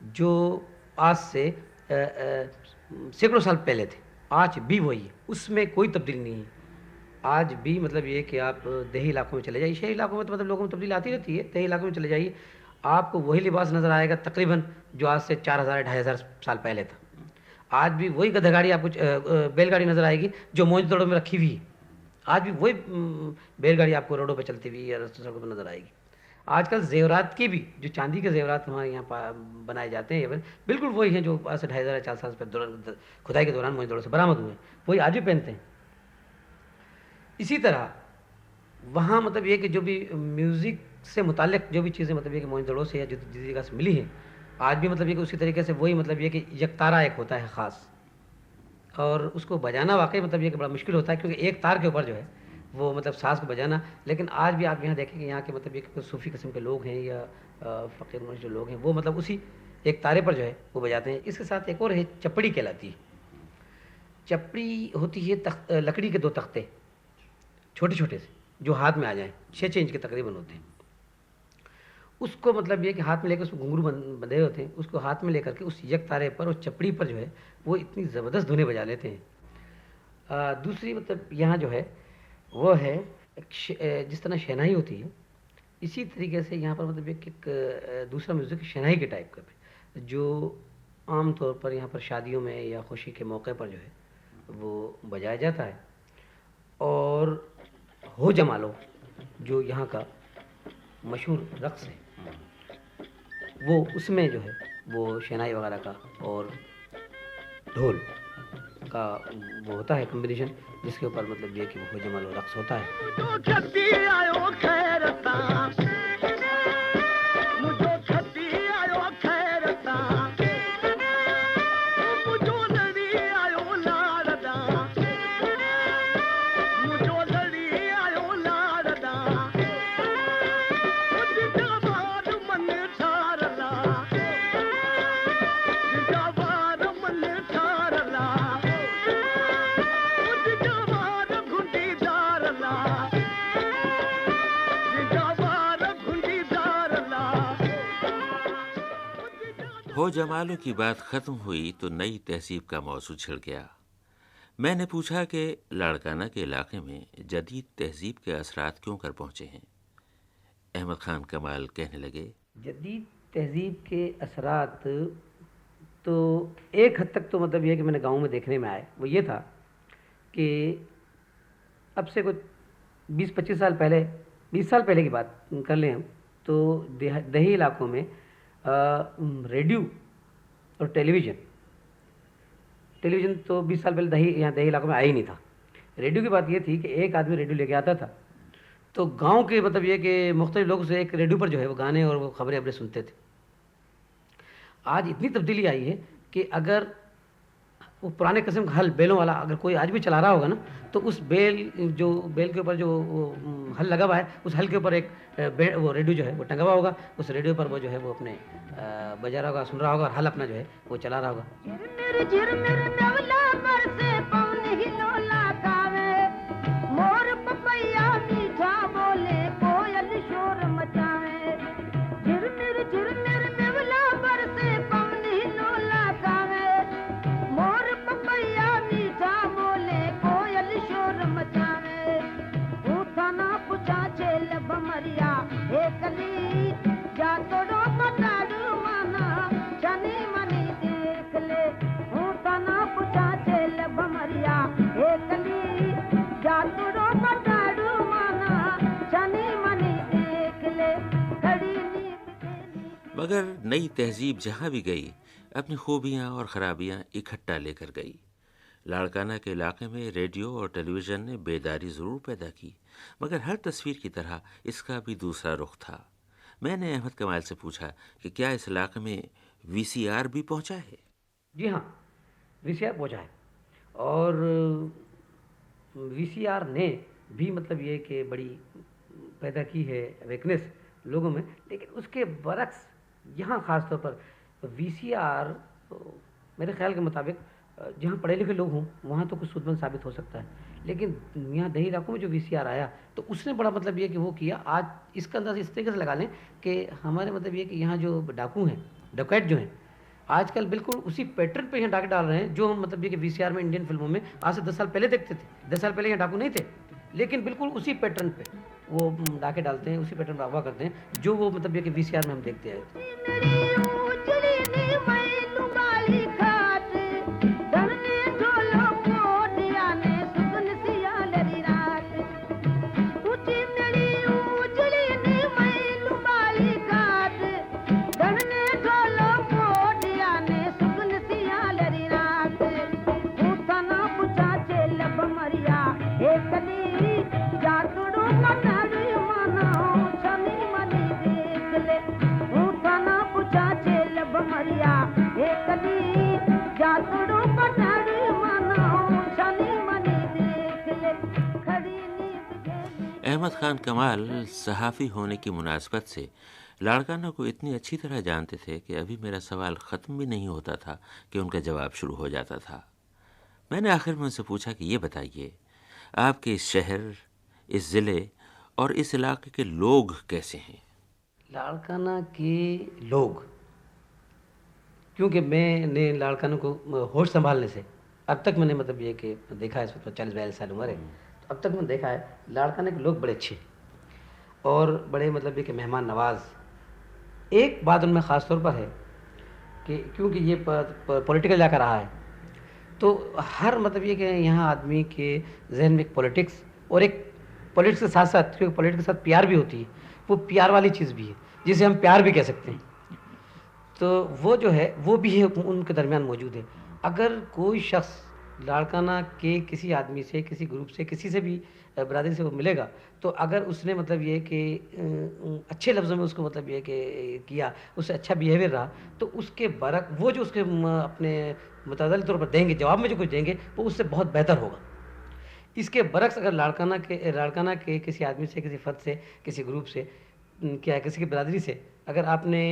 جو آج سے سینکڑوں سال پہلے تھے، آج بھی وہی ہے، اس میں کوئی تبدیلی نہیں ہے. آج بھی مطلب یہ کہ آپ دیہی علاقوں میں چلے جائیے، شہری علاقوں میں تو مطلب لوگوں میں تبدیلی آتی رہتی ہے، دیہی علاقوں میں چلے جائیے آپ کو وہی لباس نظر آئے گا تقریباً جو آج سے 4000 2500 سال پہلے تھا. آج بھی وہی گدھا گاڑی آپ کو بیل گاڑی نظر آئے گی جو موج دوڑوں میں رکھی ہوئی ہے. آج بھی وہی بیل گاڑی آپ کو روڈوں پہ چلتی ہوئی یا سڑکوں پہ نظر آئے گی. آج کل زیورات کے بھی جو چاندی کے زیورات ہمارے یہاں بنائے جاتے ہیں بالکل وہی ہیں جو آج سے 2500 4 سال پہ کھدائی کے دوران موج دوڑوں سے برآمد ہوئے ہیں، وہی آج بھی پہنتے ہیں. اسی طرح وہاں مطلب یہ کہ جو بھی میوزک سے متعلق جو بھی چیزیں مطلب یہ کہ موج دوڑوں سے یا جدید جگہ سے ملی ہیں، آج بھی مطلب یہ کہ اسی طریقے سے وہی مطلب یہ کہ یک تارا ایک ہوتا ہے خاص، اور اس کو بجانا واقعی مطلب یہ کہ بڑا مشکل ہوتا ہے کیونکہ ایک تار کے اوپر جو ہے وہ مطلب ساز کو بجانا. لیکن آج بھی آپ یہاں دیکھیں کہ یہاں کے مطلب یہ کہ صوفی قسم کے لوگ ہیں یا فقیر منش جو لوگ ہیں وہ مطلب اسی ایک تارے پر جو ہے وہ بجاتے ہیں. اس کے ساتھ ایک اور ہے چپڑی کہلاتی ہے. چپڑی ہوتی ہے لکڑی کے 2 تختے چھوٹے چھوٹے سے جو ہاتھ میں آ جائیں، 6 انچ کے تقریباً ہوتے ہیں. اس کو مطلب یہ کہ ہاتھ میں لے کر اس میں گھنگرو بندھے ہوتے ہیں، اس کو ہاتھ میں لے کر کے اس یک تارے پر اور چپڑی پر جو ہے وہ اتنی زبردست دھنیں بجا لیتے ہیں. دوسری مطلب یہاں جو ہے وہ ہے جس طرح شہنائی ہوتی ہے اسی طریقے سے یہاں پر مطلب ایک دوسرا میوزک شہنائی کے ٹائپ کا جو عام طور پر یہاں پر شادیوں میں یا خوشی کے موقع پر جو ہے وہ بجایا جاتا ہے. اور ہو جمالو جو یہاں کا مشہور رقص ہے وہ اس میں جو ہے وہ شہنائی وغیرہ کا اور ڈھول کا وہ ہوتا ہے کمبینیشن جس کے اوپر مطلب یہ کہ وہ ہو جمالو رقص ہوتا ہے. ہو جمالوں کی بات ختم ہوئی تو نئی تہذیب کا موضوع چھڑ گیا. میں نے پوچھا کہ لاڑکانہ کے علاقے میں جدید تہذیب کے اثرات کیوں کر پہنچے ہیں. احمد خان کمال کہنے لگے جدید تہذیب کے اثرات تو ایک حد تک تو مطلب یہ کہ میں نے گاؤں میں دیکھنے میں آئے وہ یہ تھا کہ اب سے کچھ 20-25 سال پہلے 20 سال پہلے کی بات کر لیں ہم تو دیہی علاقوں میں ریڈیو اور ٹیلی ویژن تو 20 سال پہلے یہاں دیہی علاقوں میں آیا ہی نہیں تھا. ریڈیو کی بات یہ تھی کہ ایک آدمی ریڈیو لے کے آتا تھا تو گاؤں کے مطلب یہ کہ مختلف لوگوں سے ایک ریڈیو پر جو ہے وہ گانے اور وہ خبریں سنتے تھے. آج اتنی تبدیلی آئی ہے کہ اگر وہ پرانے قسم کا ہل بیلوں والا اگر کوئی آج بھی چلا رہا ہوگا نا تو اس بیل کے اوپر جو ہل لگا ہوا ہے اس ہل کے اوپر ایک وہ ریڈیو جو ہے وہ ٹنگا ہوا ہوگا. اس ریڈیو پر وہ جو ہے وہ اپنے بجا رہا ہوگا سن رہا ہوگا اور ہل اپنا جو ہے وہ چلا رہا ہوگا. مگر نئی تہذیب جہاں بھی گئی اپنی خوبیاں اور خرابیاں اکٹھا لے کر گئی. لاڑکانہ کے علاقے میں ریڈیو اور ٹیلی ویژن نے بیداری ضرور پیدا کی مگر ہر تصویر کی طرح اس کا بھی دوسرا رخ تھا. میں نے احمد کمال سے پوچھا کہ کیا اس علاقے میں VCR بھی پہنچا ہے. جی ہاں VCR پہنچا ہے اور VCR نے بھی مطلب یہ کہ بڑی پیدا کی ہے اویکنیس لوگوں میں. لیکن اس کے برعکس یہاں خاص طور پر VCR میرے خیال کے مطابق جہاں پڑھے لکھے لوگ ہوں وہاں تو کچھ سود مند ثابت ہو سکتا ہے لیکن یہاں دیہی علاقوں میں جو VCR آیا تو اس نے بڑا مطلب یہ کہ وہ کیا. آج اس کا انداز اس طریقے سے لگا لیں کہ ہمارے مطلب یہ کہ یہاں جو ڈاکو ہیں, ڈکیت جو ہیں, آج کل بالکل اسی پیٹرن پہ یہاں ڈاکے ڈال رہے ہیں جو ہم مطلب یہ کہ VCR میں انڈین فلموں میں آج سے 10 سال پہلے دیکھتے تھے. 10 سال پہلے یہاں ڈاکو نہیں تھے, لیکن بالکل اسی پیٹرن پہ وہ ڈاکے ڈالتے ہیں, اسی پیٹرن پہ اغوا کرتے ہیں جو وہ مطلب یہ کہ VCR میں ہم دیکھتے آئے تھے. احمد خان کمال صحافی ہونے کی مناسبت سے لاڑکانہ کو اتنی اچھی طرح جانتے تھے کہ ابھی میرا سوال ختم بھی نہیں ہوتا تھا کہ ان کا جواب شروع ہو جاتا تھا. میں نے آخر میں ان سے پوچھا کہ یہ بتائیے آپ کے اس شہر, اس ضلع اور اس علاقے کے لوگ کیسے ہیں؟ لاڑکانہ کے لوگ, کیونکہ میں نے لاڑکانہ کو ہوش سنبھالنے سے اب تک میں نے مطلب یہ کہ دیکھا ہے, اس وقت 40-42 سال عمر ہے, تو اب تک میں نے دیکھا ہے لاڑکانہ کے لوگ بڑے اچھے اور بڑے مطلب یہ کہ مہمان نواز. ایک بات ان میں خاص طور پر ہے کہ کیونکہ یہ پولیٹیکل علاقہ رہا ہے تو ہر مطلب یہ کہ یہاں آدمی کے ذہن میں ایک پولیٹکس اور ایک پولیٹکس کے ساتھ ساتھ, کیونکہ پولیٹکس کے ساتھ پیار بھی ہوتی ہے, وہ پیار والی چیز بھی ہے جسے ہم پیار بھی کہہ سکتے ہیں, تو وہ جو ہے وہ بھی ہے ان کے درمیان موجود ہے. اگر کوئی شخص لاڑکانہ کے کسی آدمی سے, کسی گروپ سے, کسی سے بھی برادری سے وہ ملے گا تو اگر اس نے مطلب یہ کہ اچھے لفظوں میں اس کو مطلب یہ کہ کیا, اس سے اچھا بیہیویئر رہا, تو اس کے برعکس وہ جو اس کے اپنے متعدل طور پر دیں گے, جواب میں جو کچھ دیں گے وہ اس سے بہت بہتر ہوگا. اس کے برعکس اگر لاڑکانہ کے کسی آدمی سے, کسی فرد سے, کسی گروپ سے, کیا کسی کی برادری سے اگر آپ نے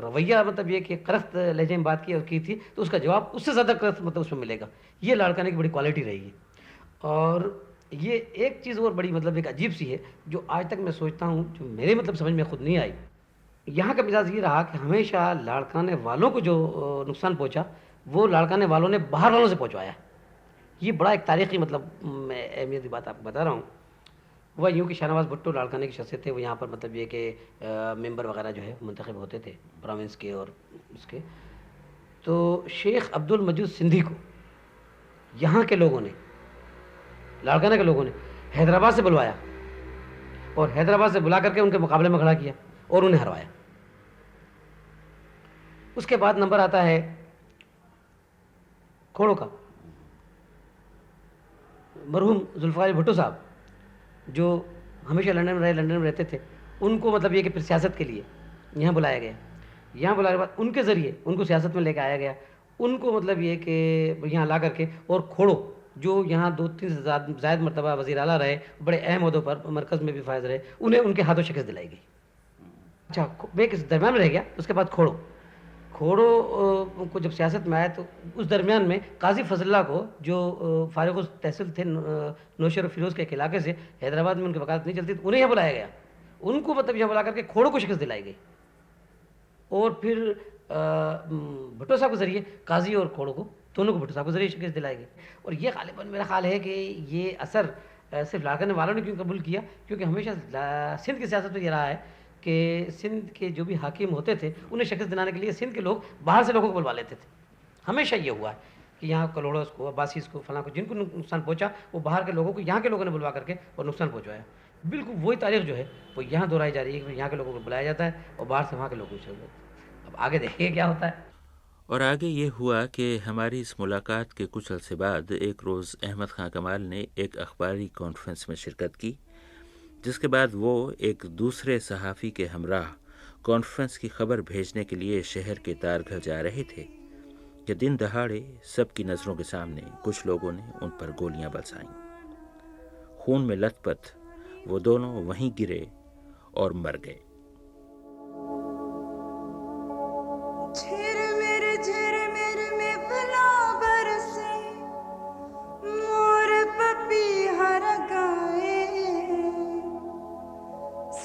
رویہ مطلب یہ کہ کرخت لہجے میں بات کی اور کی تھی تو اس کا جواب اس سے زیادہ کرخت مطلب اس میں ملے گا. یہ لاڑکانہ کی بڑی کوالٹی رہی ہے. اور یہ ایک چیز اور بڑی مطلب ایک عجیب سی ہے جو آج تک میں سوچتا ہوں, جو میرے مطلب سمجھ میں خود نہیں آئی. یہاں کا مزاج یہ رہا کہ ہمیشہ لاڑکانہ والوں کو جو نقصان پہنچا وہ لاڑکانہ والوں نے باہر والوں سے پہنچوایا. یہ بڑا ایک تاریخی مطلب اہمیت کی بات آپ کو بتا رہا ہوں. وہ یوں کہ شاہ نواز بھٹو لاڑکانہ کی شخصیت تھے, وہ یہاں پر مطلب یہ کہ ممبر وغیرہ جو ہے منتخب ہوتے تھے پروونس کے اور اس کے. تو شیخ عبد المجید سندھی کو یہاں کے لوگوں نے, لاڑکانہ کے لوگوں نے حیدرآباد سے بلوایا اور حیدرآباد سے بلا کر کے ان کے مقابلے میں کھڑا کیا اور انہیں ہروایا. اس کے بعد نمبر آتا ہے کھوڑوں کا. مرحوم ذوالفقار علی بھٹو صاحب جو ہمیشہ لندن میں رہتے تھے, ان کو مطلب یہ کہ پھر سیاست کے لیے یہاں بلایا گیا. یہاں بلانے کے بعد ان کے ذریعے ان کو سیاست میں لے کے آیا گیا. ان کو مطلب یہ کہ یہاں لا کر کے, اور کھوڑو جو یہاں 2-3 سے زائد مرتبہ وزیر اعلیٰ رہے, بڑے اہم عہدوں پر مرکز میں بھی فائز رہے, انہیں ان کے ہاتھوں شکست دلائی گئی. اچھا میں اس درمیان میں رہ گیا. اس کے بعد کھوڑو کو جب سیاست میں آیا تو اس درمیان میں قاضی فضل اللہ کو جو فارغ التحصیل تھے نوشہر و فیروز کے ایک علاقے سے, حیدرآباد میں ان کی وکالت نہیں چلتی, تو انہیں یہاں بلایا گیا. ان کو مطلب یہاں بلا کر کے کھوڑو کو شکست دلائی گئی. اور پھر بھٹو صاحب کے ذریعے قاضی اور کھوڑو کو, دونوں کو بھٹو صاحب کے ذریعے شکست دلائی گئی. اور یہ غالباً میرا خیال ہے کہ یہ اثر صرف لاڑکانہ والوں نے کیوں قبول کیا, کیونکہ ہمیشہ سندھ کی سیاست میں یہ رہا ہے کہ سندھ کے جو بھی حاکم ہوتے تھے انہیں شکست دلانے کے لیے سندھ کے لوگ باہر سے لوگوں کو بلوا لیتے تھے. ہمیشہ یہ ہوا ہے کہ یہاں کلوڑس کو, عباسیز کو, فلاں کو, جن کو نقصان پہنچا وہ باہر کے لوگوں کو یہاں کے لوگوں نے بلوا کر کے اور نقصان پہنچوایا. بالکل وہی تاریخ جو ہے وہ یہاں دہرائی جا رہی ہے کہ یہاں کے لوگوں کو بلایا جاتا ہے اور باہر سے وہاں کے لوگوں کو. اب آگے دیکھیے کیا ہوتا ہے. اور آگے یہ ہوا کہ ہماری اس ملاقات کے کچھ عرصے بعد ایک روز احمد خان کمال نے ایک اخباری کانفرنس میں شرکت کی, جس کے بعد وہ ایک دوسرے صحافی کے ہمراہ کانفرنس کی خبر بھیجنے کے لیے شہر کے تار گھر جا رہے تھے کہ دن دہاڑے سب کی نظروں کے سامنے کچھ لوگوں نے ان پر گولیاں برسائیں. خون میں لت پت وہ دونوں وہیں گرے اور مر گئے. مور پپی